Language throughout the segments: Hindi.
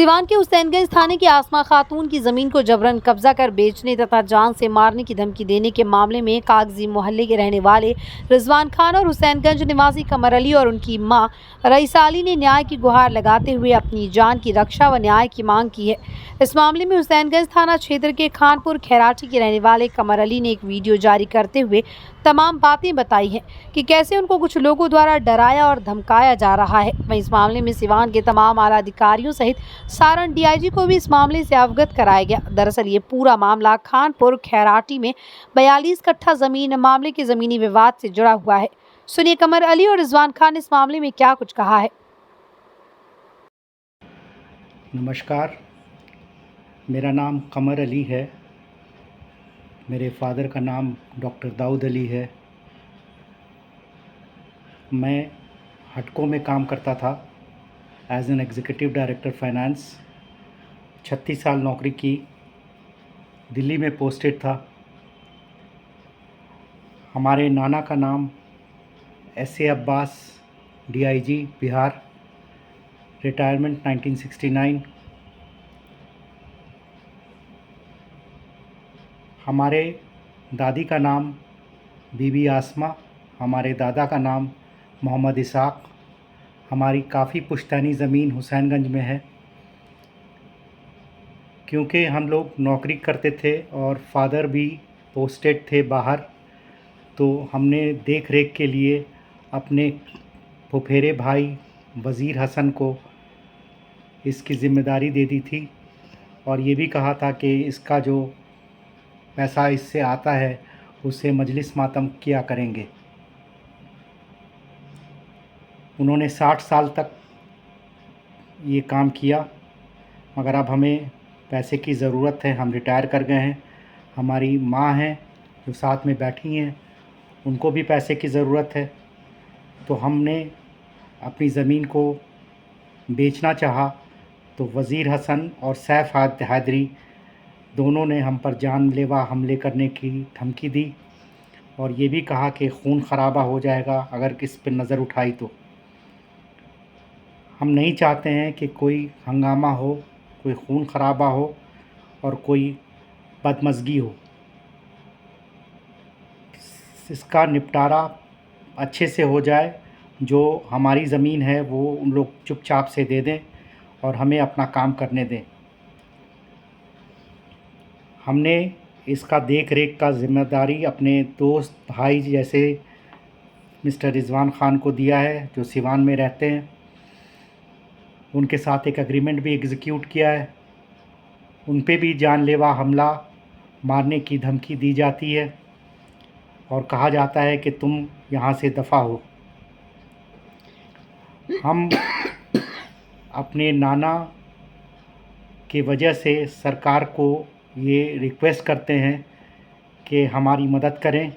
सिवान के हुसैनगंज थाने की आसमा खातून की जमीन को जबरन कब्जा कर बेचने तथा जान से मारने की धमकी देने के मामले में कागजी मोहल्ले के रहने वाले रिजवान खान और हुसैनगंज निवासी कमर अली और उनकी मां रईसा अली ने न्याय की गुहार लगाते हुए अपनी जान की रक्षा व न्याय की मांग की है। इस मामले में हुसैनगंज थाना क्षेत्र के खानपुर खैराठी के रहने वाले कमर अली ने एक वीडियो जारी करते हुए तमाम बातें बताई हैं कि कैसे उनको कुछ लोगों द्वारा डराया और धमकाया जा रहा है। वहीं इस मामले में सिवान के तमाम आला अधिकारियों सहित सारण डीआईजी को भी इस मामले से अवगत कराया गया। दरअसल ये पूरा मामला खानपुर खैराठी में 42 कट्ठा जमीन मामले के जमीनी विवाद से जुड़ा हुआ है। सुनिए कमर अली और रिजवान खान ने इस मामले में क्या कुछ कहा है। नमस्कार, मेरा नाम कमर अली है। मेरे फादर का नाम डॉक्टर दाऊद अली है। मैं हटको में काम करता था as an executive director finance. 36 साल नौकरी की, दिल्ली में पोस्टेड था। हमारे नाना का नाम S A Abbas, DIG Bihar, retirement 1969। हमारे दादी का नाम बीबी आसमा, हमारे दादा का नाम मोहम्मद इसाक। हमारी काफ़ी पुश्तैनी ज़मीन हुसैनगंज में है। क्योंकि हम लोग नौकरी करते थे और फादर भी पोस्टेड थे बाहर, तो हमने देख रेख के लिए अपने फुफेरे भाई वज़ीर हसन को इसकी ज़िम्मेदारी दे दी थी और ये भी कहा था कि इसका जो पैसा इससे आता है उससे मजलिस मातम किया करेंगे। उन्होंने 60 साल तक ये काम किया, मगर अब हमें पैसे की ज़रूरत है। हम रिटायर कर गए हैं। हमारी माँ हैं जो साथ में बैठी हैं, उनको भी पैसे की ज़रूरत है। तो हमने अपनी ज़मीन को बेचना चाहा तो वज़ीर हसन और सैफ हैदरी दोनों ने हम पर जानलेवा हमले करने की धमकी दी और ये भी कहा कि खून खराबा हो जाएगा अगर किस पर नज़र उठाई तो। हम नहीं चाहते हैं कि कोई हंगामा हो, कोई खून खराबा हो और कोई बदमज़गी हो। इसका निपटारा अच्छे से हो जाए। जो हमारी ज़मीन है वो उन लोग चुपचाप से दे दें और हमें अपना काम करने दें। हमने इसका देख रेख का ज़िम्मेदारी अपने दोस्त भाई जैसे मिस्टर रिजवान खान को दिया है जो सिवान में रहते हैं। उनके साथ एक एग्रीमेंट भी एग्जीक्यूट किया है। उन पे भी जानलेवा हमला मारने की धमकी दी जाती है और कहा जाता है कि तुम यहाँ से दफ़ा हो। हम अपने नाना की वजह से सरकार को ये रिक्वेस्ट करते हैं कि हमारी मदद करें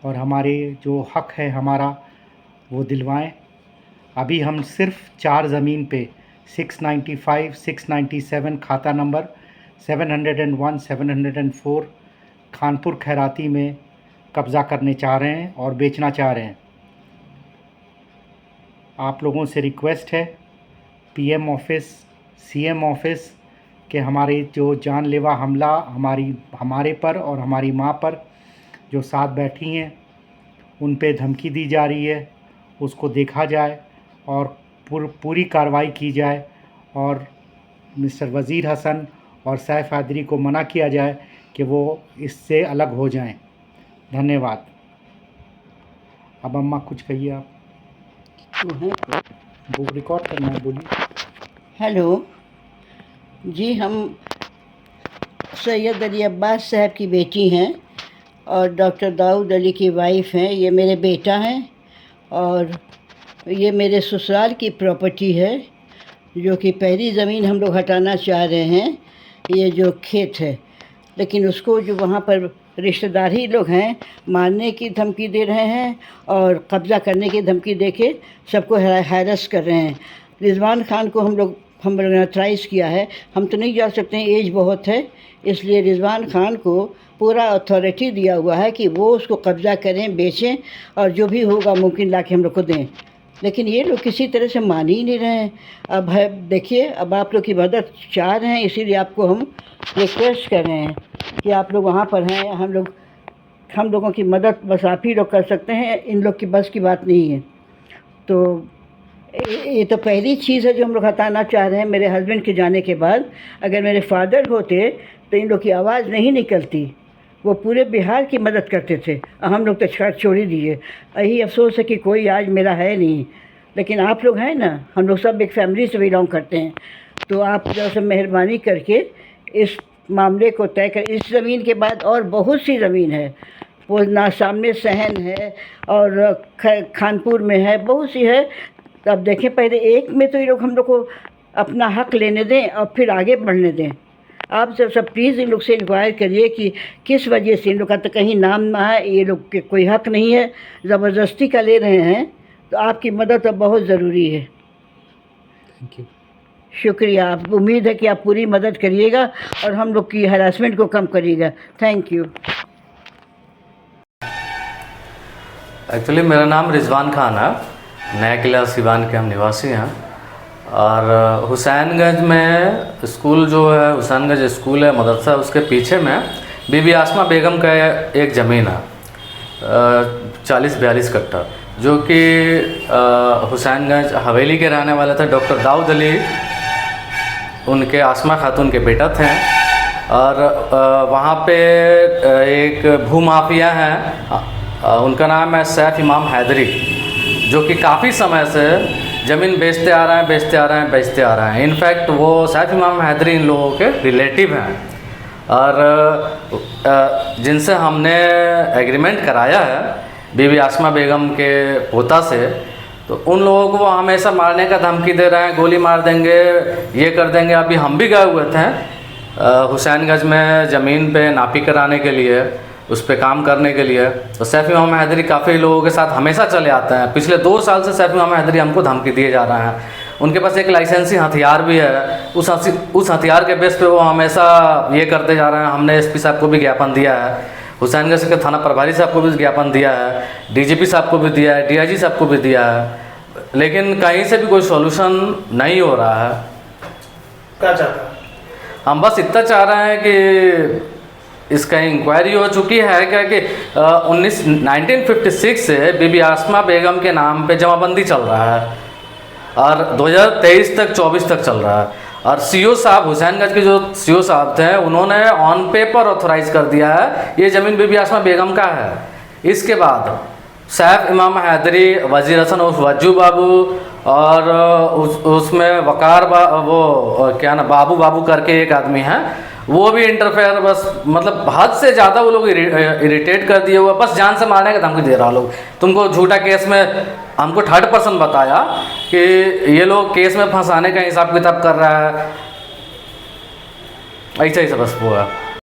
और हमारे जो हक़ है हमारा वो दिलवाएं। अभी हम सिर्फ़ 4 ज़मीन पे 695, 697 खाता नंबर 701, 704 खानपुर खैराती में कब्ज़ा करने चाह रहे हैं और बेचना चाह रहे हैं। आप लोगों से रिक्वेस्ट है पीएम ऑफिस, सीएम ऑफिस कि हमारे जो जानलेवा हमला हमारे पर और हमारी माँ पर जो साथ बैठी हैं उन पे धमकी दी जा रही है, उसको देखा जाए और पूरी कार्रवाई की जाए और मिस्टर वज़ीर हसन और सैफ हैदरी को मना किया जाए कि वो इससे अलग हो जाएं। धन्यवाद। अब अम्मा कुछ कहिए आप। वो रिकॉर्ड करना है, बोलिए। हेलो जी, हम सैयद अली अब्बास साहब की बेटी हैं और डॉक्टर दाऊद अली की वाइफ हैं। ये मेरे बेटा हैं और ये मेरे ससुराल की प्रॉपर्टी है जो कि पहली ज़मीन हम लोग हटाना चाह रहे हैं। ये जो खेत है, लेकिन उसको जो वहाँ पर रिश्तेदार ही लोग हैं मारने की धमकी दे रहे हैं और कब्ज़ा करने की धमकी दे के सबको हैरस कर रहे हैं। रिजवान खान को हम लोग ने ट्राइस किया है। हम तो नहीं जा सकते हैं, एज बहुत है, इसलिए रिजवान खान को पूरा अथॉरिटी दिया हुआ है कि वो उसको कब्ज़ा करें, बेचें और जो भी होगा मुमकिन ला के हम लोग को दें। लेकिन ये लोग किसी तरह से मान ही नहीं रहे हैं। अब है देखिए, अब आप लोग की मदद चाह रहे हैं, इसीलिए आपको हम रिक्वेस्ट कर रहे हैं कि आप लोग वहाँ पर हैं, हम लोगों की मदद बस आप ही लोग कर सकते हैं, इन लोग की बस की बात नहीं है। तो ये तो पहली चीज़ है जो हम लोग हटाना चाह रहे हैं। मेरे हस्बैंड के जाने के बाद अगर मेरे फादर होते तो इन लोग की आवाज़ नहीं निकलती। वो पूरे बिहार की मदद करते थे, हम लोग तो छोड़ ही दिए। यही अफसोस है कि कोई आज मेरा है नहीं, लेकिन आप लोग हैं ना, हम लोग सब एक फैमिली से बिलोंग करते हैं। तो आप जैसे मेहरबानी करके इस मामले को तय कर। इस ज़मीन के बाद और बहुत सी ज़मीन है, वो ना सामने सहन है और खानपुर में है, बहुत सी है। तो अब देखें, पहले एक में तो ये लोग हम लोग को अपना हक लेने दें और फिर आगे बढ़ने दें। आप सब प्लीज़ इन लोग से इंक्वायर करिए कि किस वजह से इन लोग का तो कहीं नाम ना है, ये लोग के कोई हक नहीं है, ज़बरदस्ती का ले रहे हैं। तो आपकी मदद अब बहुत ज़रूरी है। Thank you. शुक्रिया। आप उम्मीद है कि आप पूरी मदद करिएगा और हम लोग की हरासमेंट को कम करिएगा। Thank you. एक्चुअली मेरा नाम रिजवान खान है, नया किला सिवान के हम निवासी हैं। और हुसैनगंज में स्कूल जो है, हुसैनगंज स्कूल है, मदरसा, उसके पीछे में बीबी आसमा बेगम का एक ज़मीन है 40-42 कट्ठा, जो कि हुसैनगंज हवेली के रहने वाले थे। डॉक्टर दाऊद अली उनके आसमा खातून के बेटा थे। और वहाँ पे एक भूमाफिया हैं, उनका नाम है सैफ इमाम हैदरी, जो कि काफ़ी समय से ज़मीन बेचते आ रहे हैं। इनफैक्ट वो सैफ इमाम हैदरी इन लोगों के रिलेटिव हैं और जिनसे हमने एग्रीमेंट कराया है बीबी आसमा बेगम के पोता से, तो उन लोगों को वो हमेशा मारने का धमकी दे रहे हैं, गोली मार देंगे, ये कर देंगे। अभी हम भी गए हुए थे हुसैनगंज में ज़मीन पे नापी कराने के लिए, उस पर काम करने के लिए। तो सैफ इमाम हैदरी काफ़ी लोगों के साथ हमेशा चले आते हैं। पिछले 2 साल से सैफ इमाम हैदरी हमको धमकी दिए जा रहे हैं। उनके पास एक लाइसेंसी हथियार भी है, उस हथियार के बेस पे वो हमेशा ये करते जा रहे हैं। हमने एसपी साहब को भी ज्ञापन दिया है, हुसैनगंज के थाना प्रभारी साहब को भी ज्ञापन दिया है, डीजीपी साहब को भी दिया है, डीआईजी साहब को भी दिया है, लेकिन कहीं से भी कोई सॉल्यूशन नहीं हो रहा है। क्या चाहता है? हम बस इतना चाह रहे हैं कि इसका इंक्वायरी हो चुकी है क्या कि 1956 से बीबी आसमा बेगम के नाम पे जमाबंदी चल रहा है और 2023 तक 24 तक चल रहा है। और सीओ साहब, हुसैनगंज के जो सीओ साहब थे, उन्होंने ऑन पेपर ऑथोराइज कर दिया है ये ज़मीन बीबी आसमा बेगम का है। इसके बाद सैफ इमाम हैदरी, वजीर हसन उर्फ वज्जू बाबू और उसमें वकार वो क्या ना बाबू करके एक आदमी है, वो भी इंटरफेयर, बस मतलब हद से ज़्यादा वो लोग इरिटेट कर दिए हुआ, बस जान से मारने का धमकी दे रहा लोग। तुमको झूठा केस में हमको 3rd पर्सन बताया कि ये लोग केस में फंसाने का हिसाब किताब कर रहा है, ऐसा ही सब बस वो है।